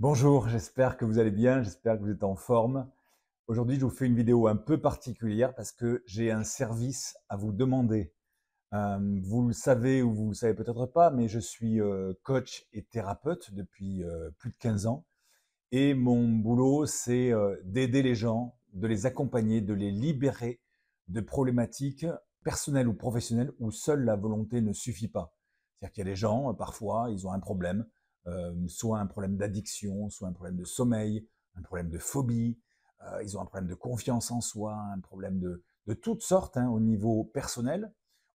Bonjour, j'espère que vous allez bien, j'espère que vous êtes en forme. Aujourd'hui, je vous fais une vidéo un peu particulière parce que j'ai un service à vous demander. Vous le savez ou vous le savez peut-être pas, mais je suis coach et thérapeute depuis plus de 15 ans. Et mon boulot, c'est d'aider les gens, de les accompagner, de les libérer de problématiques personnelles ou professionnelles où seule la volonté ne suffit pas. C'est-à-dire qu'il y a des gens, parfois, ils ont un problème, soit un problème d'addiction, soit un problème de sommeil, un problème de phobie, ils ont un problème de confiance en soi, un problème de toutes sortes hein, au niveau personnel,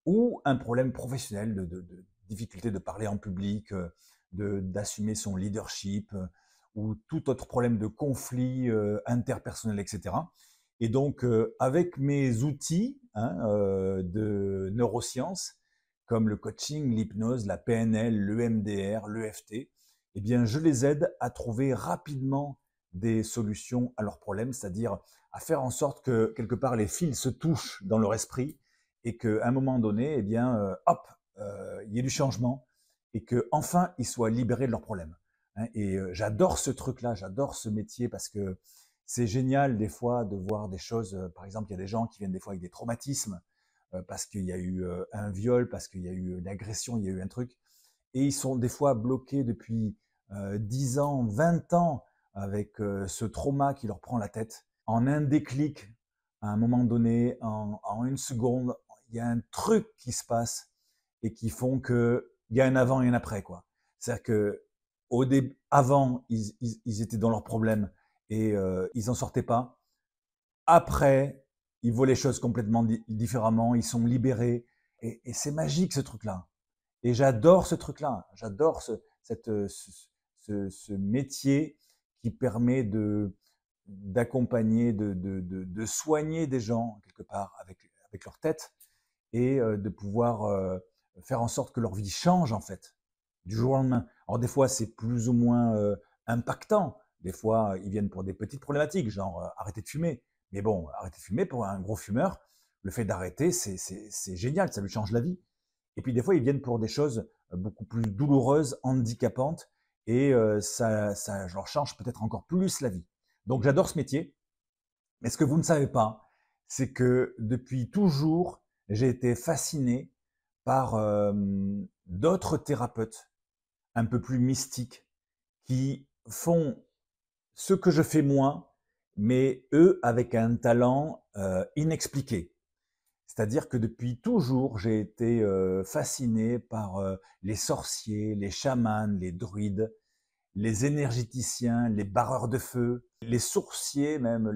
ou un problème professionnel de difficulté de parler en public, d'assumer son leadership, ou tout autre problème de conflit interpersonnel, etc. Et donc, avec mes outils de neurosciences, comme le coaching, l'hypnose, la PNL, l'EMDR, l'EFT, eh bien, je les aide à trouver rapidement des solutions à leurs problèmes, c'est-à-dire à faire en sorte que, quelque part, les fils se touchent dans leur esprit et qu'à un moment donné, eh bien, hop, il y ait du changement et qu'enfin, ils soient libérés de leurs problèmes. Hein, et j'adore ce truc-là, j'adore ce métier parce que c'est génial des fois de voir des choses. Par exemple, il y a des gens qui viennent des fois avec des traumatismes parce qu'il y a eu un viol, parce qu'il y a eu une agression, il y a eu un truc. Et ils sont des fois bloqués depuis 10 ans, 20 ans avec ce trauma qui leur prend la tête. En un déclic, à un moment donné, en une seconde, il y a un truc qui se passe et qui font qu'il y a un avant et un après, quoi. C'est-à-dire que avant, ils étaient dans leurs problèmes et ils n'en sortaient pas. Après, ils voient les choses complètement différemment, ils sont libérés. Et c'est magique ce truc-là. Et j'adore ce truc-là. J'adore ce métier qui permet d'accompagner, de soigner des gens quelque part avec leur tête et de pouvoir faire en sorte que leur vie change en fait du jour au lendemain. Alors des fois c'est plus ou moins impactant. Des fois ils viennent pour des petites problématiques, genre arrêter de fumer. Mais bon, arrêter de fumer pour un gros fumeur, le fait d'arrêter, c'est génial, ça lui change la vie. Et puis des fois ils viennent pour des choses beaucoup plus douloureuses, handicapantes, et ça leur change peut-être encore plus la vie. Donc j'adore ce métier. Mais ce que vous ne savez pas, c'est que depuis toujours, j'ai été fasciné par d'autres thérapeutes un peu plus mystiques qui font ce que je fais moi, mais eux avec un talent inexpliqué. C'est-à-dire que depuis toujours, j'ai été fasciné par les sorciers, les chamans, les druides, les énergéticiens, les barreurs de feu, les sourciers même,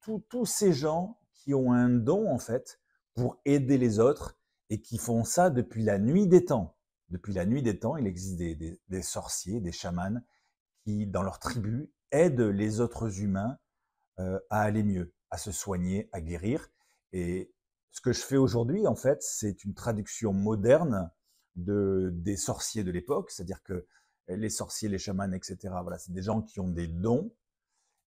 tous ces gens qui ont un don en fait pour aider les autres et qui font ça depuis la nuit des temps. Depuis la nuit des temps, il existe des sorciers, des chamans qui, dans leur tribu, aident les autres humains à aller mieux, à se soigner, à guérir. Et ce que je fais aujourd'hui, en fait, c'est une traduction moderne des sorciers de l'époque, c'est-à-dire que les sorciers, les chamans, etc., voilà, c'est des gens qui ont des dons.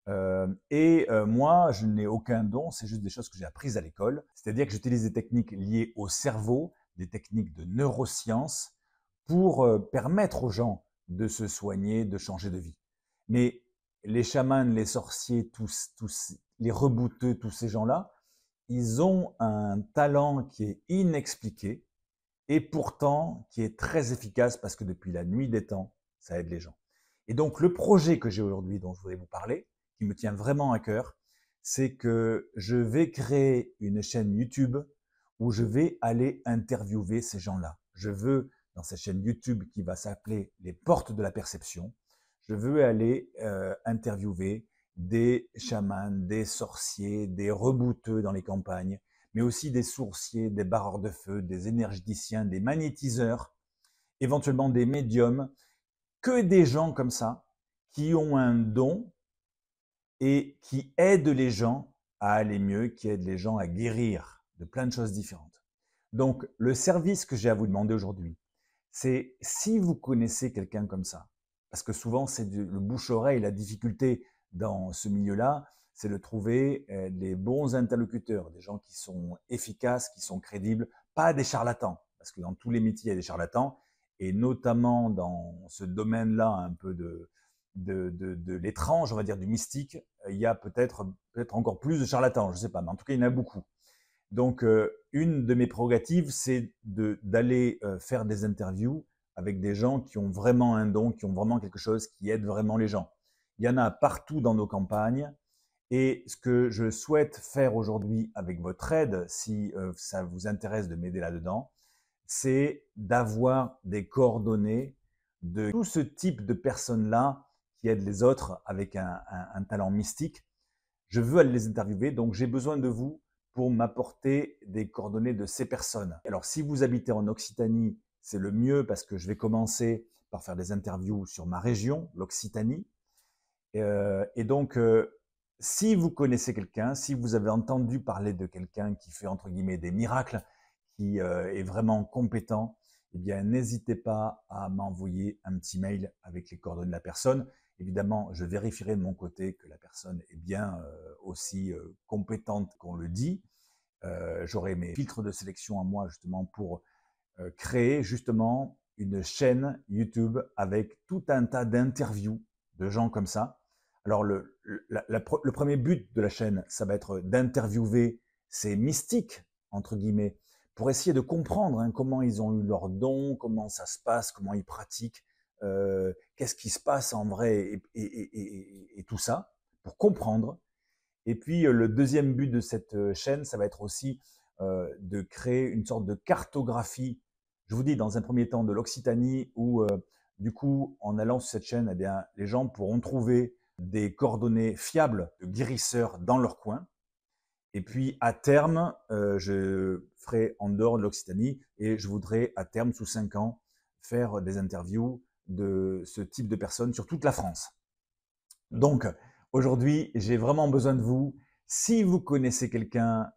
Moi, je n'ai aucun don, c'est juste des choses que j'ai apprises à l'école. C'est-à-dire que j'utilise des techniques liées au cerveau, des techniques de neurosciences pour permettre aux gens de se soigner, de changer de vie. Mais les chamans, les sorciers, tous les rebouteux, tous ces gens-là, ils ont un talent qui est inexpliqué et pourtant qui est très efficace parce que depuis la nuit des temps, ça aide les gens. Et donc le projet que j'ai aujourd'hui dont je voudrais vous parler, qui me tient vraiment à cœur, c'est que je vais créer une chaîne YouTube où je vais aller interviewer ces gens-là. Je veux, dans cette chaîne YouTube qui va s'appeler Les Portes de la Perception, je veux aller interviewer des chamans, des sorciers, des rebouteux dans les campagnes, mais aussi des sourciers, des barreurs de feu, des énergéticiens, des magnétiseurs, éventuellement des médiums, que des gens comme ça qui ont un don et qui aident les gens à aller mieux, qui aident les gens à guérir de plein de choses différentes. Donc, le service que j'ai à vous demander aujourd'hui, c'est si vous connaissez quelqu'un comme ça, parce que souvent c'est le bouche-oreille, la difficulté dans ce milieu-là, c'est de trouver les bons interlocuteurs, des gens qui sont efficaces, qui sont crédibles, pas des charlatans, parce que dans tous les métiers il y a des charlatans, et notamment dans ce domaine-là un peu de l'étrange, on va dire du mystique, il y a peut-être encore plus de charlatans, je ne sais pas, mais en tout cas, il y en a beaucoup. Donc, une de mes prérogatives, c'est d'aller faire des interviews avec des gens qui ont vraiment un don, qui ont vraiment quelque chose qui aide vraiment les gens. Il y en a partout dans nos campagnes. Et ce que je souhaite faire aujourd'hui avec votre aide, si ça vous intéresse de m'aider là-dedans, c'est d'avoir des coordonnées de tout ce type de personnes-là qui aident les autres avec un talent mystique. Je veux aller les interviewer, donc j'ai besoin de vous pour m'apporter des coordonnées de ces personnes. Alors, si vous habitez en Occitanie, c'est le mieux parce que je vais commencer par faire des interviews sur ma région, l'Occitanie. Et donc, si vous connaissez quelqu'un, si vous avez entendu parler de quelqu'un qui fait entre guillemets des miracles, qui est vraiment compétent, eh bien, n'hésitez pas à m'envoyer un petit mail avec les coordonnées de la personne. Évidemment, je vérifierai de mon côté que la personne est bien aussi compétente qu'on le dit. J'aurai mes filtres de sélection à moi justement pour créer justement une chaîne YouTube avec tout un tas d'interviews de gens comme ça. Alors, le premier but de la chaîne, ça va être d'interviewer ces mystiques, entre guillemets, pour essayer de comprendre comment ils ont eu leur don, comment ça se passe, comment ils pratiquent, qu'est-ce qui se passe en vrai et tout ça, pour comprendre. Et puis, le deuxième but de cette chaîne, ça va être aussi de créer une sorte de cartographie, je vous dis, dans un premier temps, de l'Occitanie, où, du coup, en allant sur cette chaîne, eh bien, les gens pourront trouver des coordonnées fiables de guérisseurs dans leur coin. Et puis, à terme, je ferai en dehors de l'Occitanie et je voudrais, à terme, sous 5 ans, faire des interviews de ce type de personnes sur toute la France. Donc, aujourd'hui, j'ai vraiment besoin de vous. Si vous connaissez quelqu'un,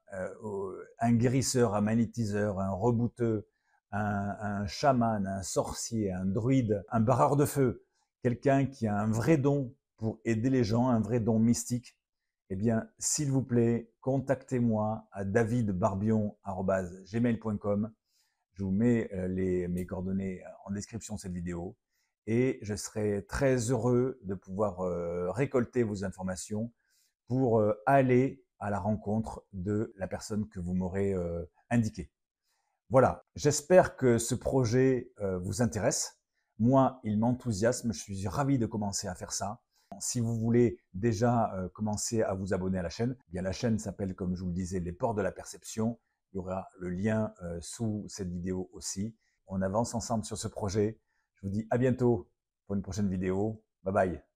un guérisseur, un magnétiseur, un rebouteux, un chaman, un sorcier, un druide, un barreur de feu, quelqu'un qui a un vrai don pour aider les gens, un vrai don mystique, eh bien, s'il vous plaît, contactez-moi à davidbarbion@gmail.com. Je vous mets mes coordonnées en description de cette vidéo et je serai très heureux de pouvoir récolter vos informations pour aller à la rencontre de la personne que vous m'aurez indiquée. Voilà, j'espère que ce projet vous intéresse. Moi, il m'enthousiasme, je suis ravi de commencer à faire ça. Si vous voulez déjà commencer à vous abonner à la chaîne, eh bien la chaîne s'appelle, comme je vous le disais, Les Ports de la Perception. Il y aura le lien sous cette vidéo aussi. On avance ensemble sur ce projet. Je vous dis à bientôt pour une prochaine vidéo. Bye bye.